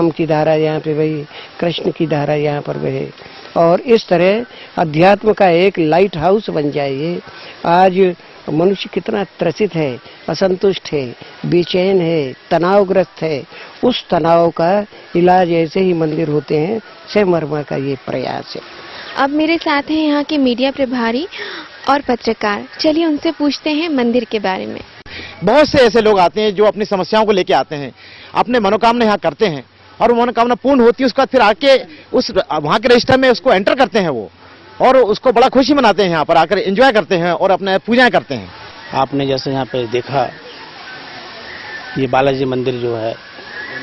राम की धारा यहाँ पे बही, कृष्ण की धारा यहाँ पर बहे, और इस तरह अध्यात्म का एक लाइट हाउस बन जाए ये। आज मनुष्य कितना त्रसित है, असंतुष्ट है, बेचैन है, तनावग्रस्त है, उस तनाव का इलाज ऐसे ही मंदिर होते हैं, संगमरमर का ये प्रयास है। अब मेरे साथ हैं यहाँ के मीडिया प्रभारी और पत्रकार, चलिए उनसे पूछते हैं मंदिर के बारे में। बहुत से ऐसे लोग आते हैं जो अपनी समस्याओं को लेके आते हैं, अपने मनोकामना यहाँ करते हैं, और वो मनोकामना पूर्ण होती है, उसके बाद फिर आके उस वहाँ के रजिस्टर में उसको एंटर करते हैं वो, और उसको बड़ा खुशी मनाते हैं, यहाँ पर आकर एंजॉय करते हैं और अपने पूजाएं करते हैं। आपने जैसे यहाँ पे देखा, ये बालाजी मंदिर जो है,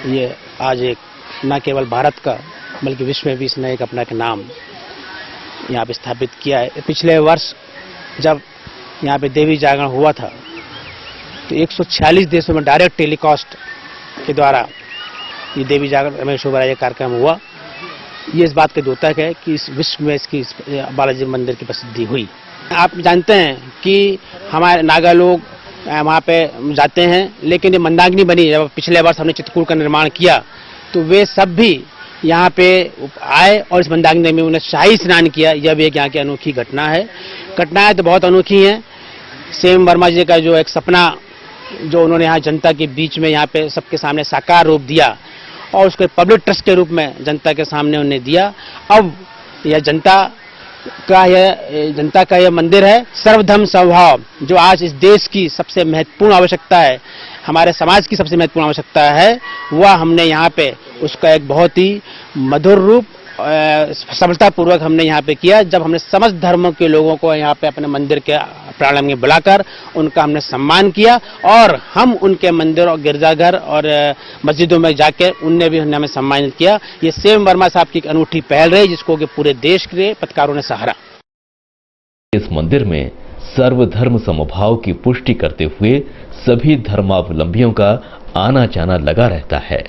ये आज एक न केवल भारत का बल्कि विश्व में भी इसने एक अपना नाम यहाँ पे स्थापित किया है। पिछले वर्ष जब यहाँ पे देवी जागरण हुआ था तो 146 देशों में डायरेक्ट टेलीकास्ट के द्वारा ये देवी जागरण में शोभायात्रा कार्यक्रम हुआ। ये इस बात का द्योतक है कि इस विश्व में इसकी बालाजी मंदिर की प्रसिद्धि हुई। आप जानते हैं कि हमारे नागा लोग वहाँ पे जाते हैं, लेकिन ये मंदाकिनी बनी जब पिछले वर्ष हमने चित्रकूट का निर्माण किया तो वे सब भी यहाँ पे आए और इस मंदाकिनी में उन्हें शाही स्नान किया। यह भी एक यहाँ की अनोखी घटना है। घटनाएं तो बहुत अनोखी हैं। सेम वर्मा जी का जो एक सपना जो उन्होंने यहाँ जनता के बीच में यहाँ पे सबके सामने साकार रूप दिया और उसको पब्लिक ट्रस्ट के रूप में जनता के सामने उन्हें दिया। अब यह जनता का यह मंदिर है। सर्वधर्म समभाव जो आज इस देश की सबसे महत्वपूर्ण आवश्यकता है, हमारे समाज की सबसे महत्वपूर्ण आवश्यकता है, वह हमने यहाँ पे उसका एक बहुत ही मधुर रूप सफलतापूर्वक हमने यहाँ पे किया। जब हमने समस्त धर्मों के लोगों को यहाँ पे अपने मंदिर के प्रांगण में बुलाकर उनका हमने सम्मान किया और हम उनके मंदिर और गिरजाघर और मस्जिदों में जाकर उनने भी हमें सम्मानित किया। ये सेम वर्मा साहब की एक अनूठी पहल रही जिसको कि पूरे देश के पत्रकारों ने सराहा। इस मंदिर में सर्वधर्म समभाव की पुष्टि करते हुए सभी धर्मावलंबियों का आना जाना लगा रहता है।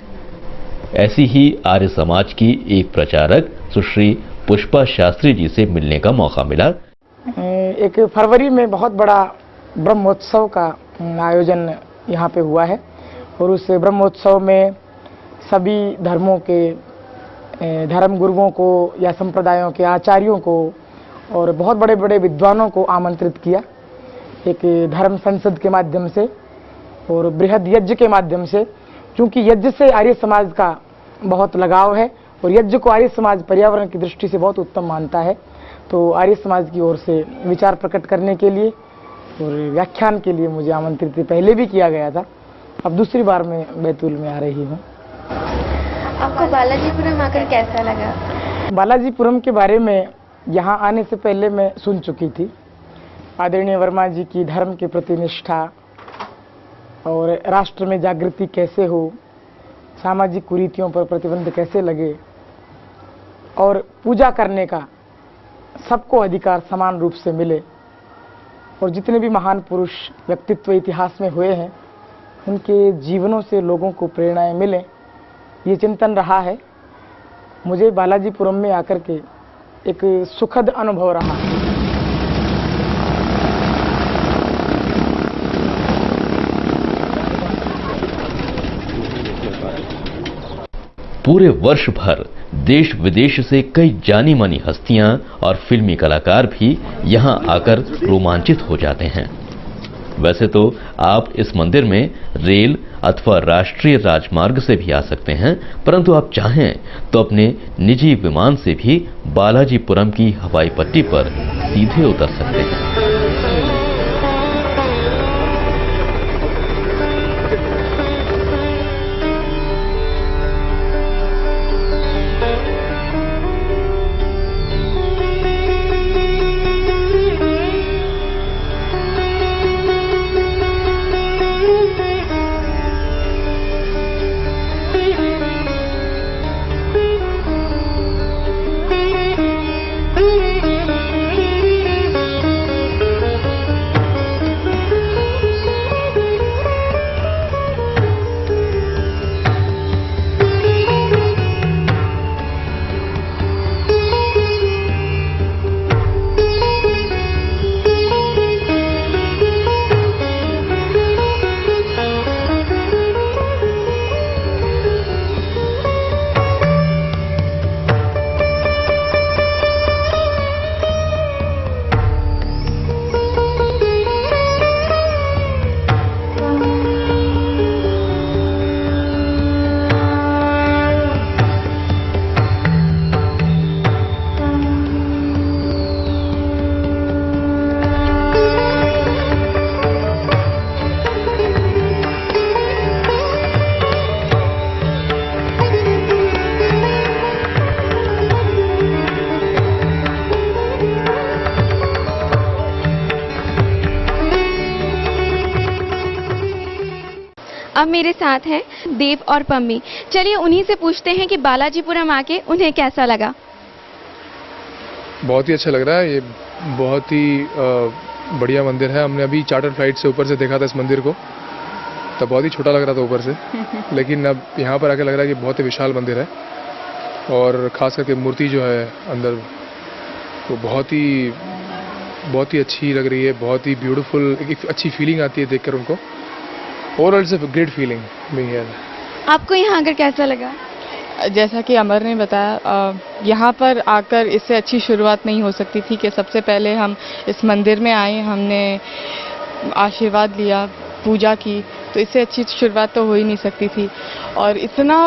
ऐसी ही आर्य समाज की एक प्रचारक सुश्री पुष्पा शास्त्री जी से मिलने का मौका मिला। एक फरवरी में बहुत बड़ा ब्रह्मोत्सव का आयोजन यहाँ पे हुआ है और उस ब्रह्मोत्सव में सभी धर्मों के धर्म गुरुओं को या संप्रदायों के आचार्यों को और बहुत बड़े बड़े विद्वानों को आमंत्रित किया। एक धर्म संसद के माध्यम से और बृहद यज्ञ के माध्यम से, क्योंकि यज्ञ से आर्य समाज का बहुत लगाव है और यज्ञ को आर्य समाज पर्यावरण की दृष्टि से बहुत उत्तम मानता है, तो आर्य समाज की ओर से विचार प्रकट करने के लिए और व्याख्यान के लिए मुझे आमंत्रित पहले भी किया गया था। अब दूसरी बार मैं बैतूल में आ रही हूँ। आपको बालाजीपुरम आकर कैसा लगा? बालाजीपुरम के बारे में यहाँ आने से पहले मैं सुन चुकी थी। आदरणीय वर्मा जी की धर्म के प्रति निष्ठा और राष्ट्र में जागृति कैसे हो, सामाजिक कुरीतियों पर प्रतिबंध कैसे लगे और पूजा करने का सबको अधिकार समान रूप से मिले, और जितने भी महान पुरुष व्यक्तित्व इतिहास में हुए हैं उनके जीवनों से लोगों को प्रेरणाएं मिले, ये चिंतन रहा है। मुझे बालाजीपुरम में आकर के एक सुखद अनुभव रहा। पूरे वर्ष भर देश विदेश से कई जानी मानी हस्तियां और फिल्मी कलाकार भी यहां आकर रोमांचित हो जाते हैं। वैसे तो आप इस मंदिर में रेल अथवा राष्ट्रीय राजमार्ग से भी आ सकते हैं, परंतु आप चाहें तो अपने निजी विमान से भी बालाजीपुरम की हवाई पट्टी पर सीधे उतर सकते हैं। अब मेरे साथ हैं देव और पम्मी। चलिए उन्हीं से पूछते हैं कि बालाजीपुरम आके उन्हें कैसा लगा। बहुत ही अच्छा लग रहा है। ये बहुत ही बढ़िया मंदिर है। हमने अभी चार्टर फ्लाइट से ऊपर से देखा था इस मंदिर को, तब बहुत ही छोटा लग रहा था ऊपर से, लेकिन अब यहाँ पर आके लग रहा है कि बहुत ही विशाल मंदिर है। और ख़ास करके मूर्ति जो है अंदर वो बहुत ही अच्छी लग रही है, बहुत ही ब्यूटीफुल, एक अच्छी फीलिंग आती है देखकर उनको। Overall it's a great feeling being here. आपको यहाँ आकर कैसा लगा? जैसा कि अमर ने बताया, यहाँ पर आकर इससे अच्छी शुरुआत नहीं हो सकती थी कि सबसे पहले हम इस मंदिर में आए, हमने आशीर्वाद लिया, पूजा की, तो इससे अच्छी शुरुआत तो हो ही नहीं सकती थी। और इतना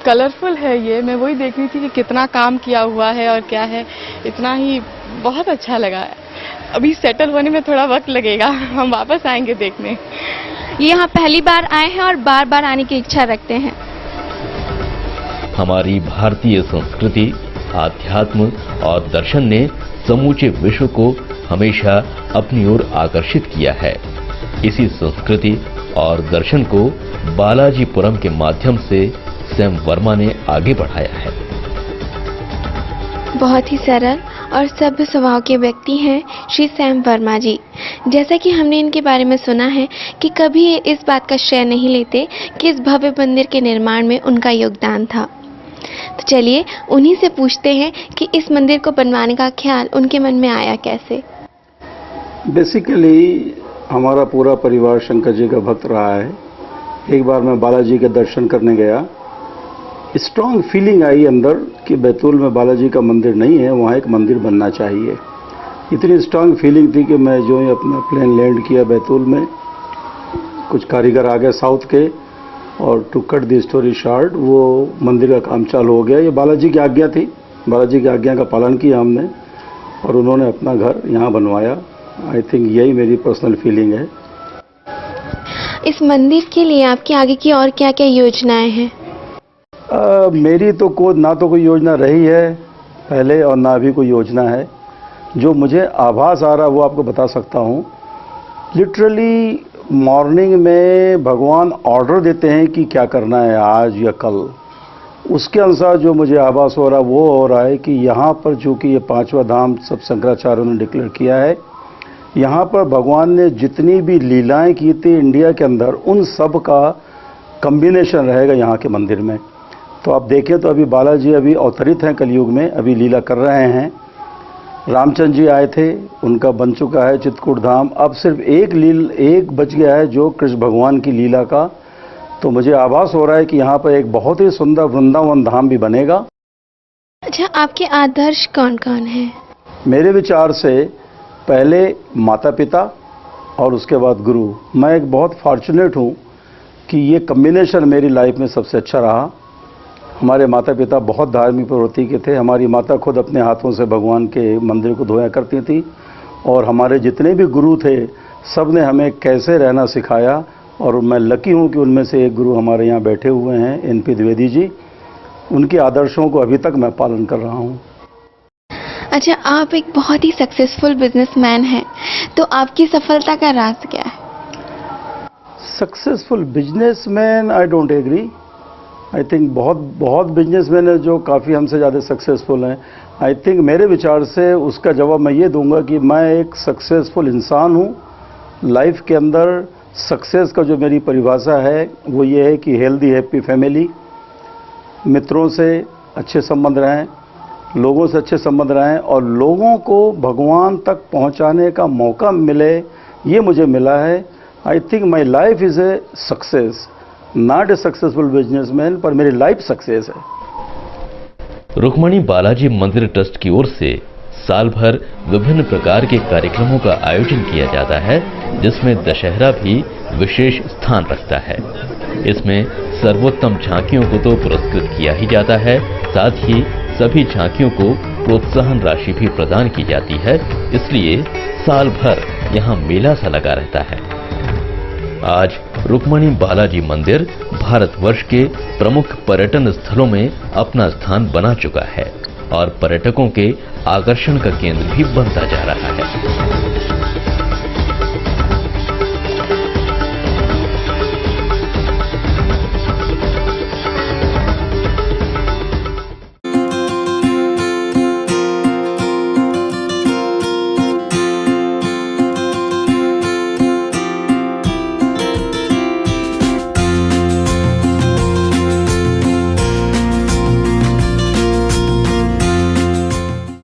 कलरफुल है ये, मैं वही देख रही थी कि कितना काम किया हुआ है और क्या है, इतना ही बहुत अच्छा लगा। अभी सेटल होने में थोड़ा वक्त लगेगा, हम वापस आएंगे देखने। ये यहाँ पहली बार आए हैं और बार बार आने की इच्छा रखते हैं। हमारी भारतीय संस्कृति, आध्यात्म और दर्शन ने समूचे विश्व को हमेशा अपनी ओर आकर्षित किया है। इसी संस्कृति और दर्शन को बालाजीपुरम के माध्यम से सैम वर्मा ने आगे बढ़ाया है। बहुत ही सरल और सभ्य स्वभाव के व्यक्ति हैं श्री सैम वर्मा जी। जैसा कि हमने इनके बारे में सुना है कि कभी ये इस बात का श्रेय नहीं लेते कि इस भव्य मंदिर के निर्माण में उनका योगदान था। तो चलिए उन्हीं से पूछते हैं कि इस मंदिर को बनवाने का ख्याल उनके मन में आया कैसे। बेसिकली हमारा पूरा परिवार शंकर जी का भक्त रहा है। एक बार मैं बालाजी के दर्शन करने गया, स्ट्रांग फीलिंग आई अंदर कि बैतूल में बालाजी का मंदिर नहीं है, वहाँ एक मंदिर बनना चाहिए। इतनी स्ट्रांग फीलिंग थी कि मैं जो ही अपना प्लेन लैंड किया बैतूल में, कुछ कारीगर आ गए साउथ के, और to cut the story short, वो मंदिर का काम चालू हो गया। ये बालाजी की आज्ञा थी, बालाजी की आज्ञा का पालन किया हमने और उन्होंने अपना घर यहाँ बनवाया। आई थिंक यही मेरी पर्सनल फीलिंग है। इस मंदिर के लिए आपकी आगे की और क्या क्या योजनाएं हैं? मेरी तो ना तो कोई योजना रही है पहले और ना अभी कोई योजना है। जो मुझे आभास आ रहा है वो आपको बता सकता हूँ। लिटरली मॉर्निंग में भगवान ऑर्डर देते हैं कि क्या करना है आज या कल, उसके अनुसार जो मुझे आभास हो रहा है वो हो रहा है कि यहाँ पर चूँकि ये 5वां धाम सब शंकराचार्यों ने डिक्लेयर किया है, यहाँ पर भगवान ने जितनी भी लीलाएं की थी इंडिया के अंदर, उन सब का कम्बिनेशन रहेगा यहाँ के मंदिर में। तो आप देखें तो अभी बालाजी अभी अवतरित हैं कलयुग में, अभी लीला कर रहे हैं। रामचंद्र जी आए थे, उनका बन चुका है चित्रकूट धाम। अब सिर्फ एक बच गया है जो कृष्ण भगवान की लीला का। तो मुझे आभास हो रहा है कि यहाँ पर एक बहुत ही सुंदर वृंदावन धाम भी बनेगा। अच्छा, आपके आदर्श कौन कौन हैं? मेरे विचार से पहले माता पिता और उसके बाद गुरु। मैं एक बहुत फॉर्चुनेट हूँ कि ये कम्बिनेशन मेरी लाइफ में सबसे अच्छा रहा। हमारे माता पिता बहुत धार्मिक प्रवृत्ति के थे। हमारी माता खुद अपने हाथों से भगवान के मंदिर को धोया करती थी और हमारे जितने भी गुरु थे सब ने हमें कैसे रहना सिखाया। और मैं लकी हूँ कि उनमें से एक गुरु हमारे यहाँ बैठे हुए हैं, एनपी द्विवेदी जी। उनके आदर्शों को अभी तक मैं पालन कर रहा हूँ। अच्छा, आप एक बहुत ही सक्सेसफुल बिजनेसमैन हैं, तो आपकी सफलता का राज क्या है? Successful businessman, I don't agree. I think बहुत बिजनेसमैन है जो काफ़ी हमसे ज़्यादा सक्सेसफुल हैं। आई थिंक मेरे विचार से उसका जवाब मैं ये दूंगा कि मैं एक सक्सेसफुल इंसान हूँ। लाइफ के अंदर सक्सेस का जो मेरी परिभाषा है वो ये है कि हेल्दी हैप्पी फैमिली, मित्रों से अच्छे संबंध रहें, लोगों से अच्छे संबंध रहें और लोगों को भगवान तक पहुंचाने का मौका मिले, ये मुझे मिला है। I think my life is a success, not a successful businessman, पर मेरी लाइफ सक्सेस है। रुक्मणी बालाजी मंदिर ट्रस्ट की ओर से साल भर विभिन्न प्रकार के कार्यक्रमों का आयोजन किया जाता है, जिसमें दशहरा भी विशेष स्थान रखता है। इसमें सर्वोत्तम झांकियों को तो पुरस्कृत किया ही जाता है, साथ ही सभी झांकियों को प्रोत्साहन राशि भी प्रदान की जाती है। इसलिए साल भर यहाँ मेला सा लगा रहता है। आज रुक्मणी बालाजी मंदिर भारतवर्ष के प्रमुख पर्यटन स्थलों में अपना स्थान बना चुका है और पर्यटकों के आकर्षण का केंद्र भी बनता जा रहा है।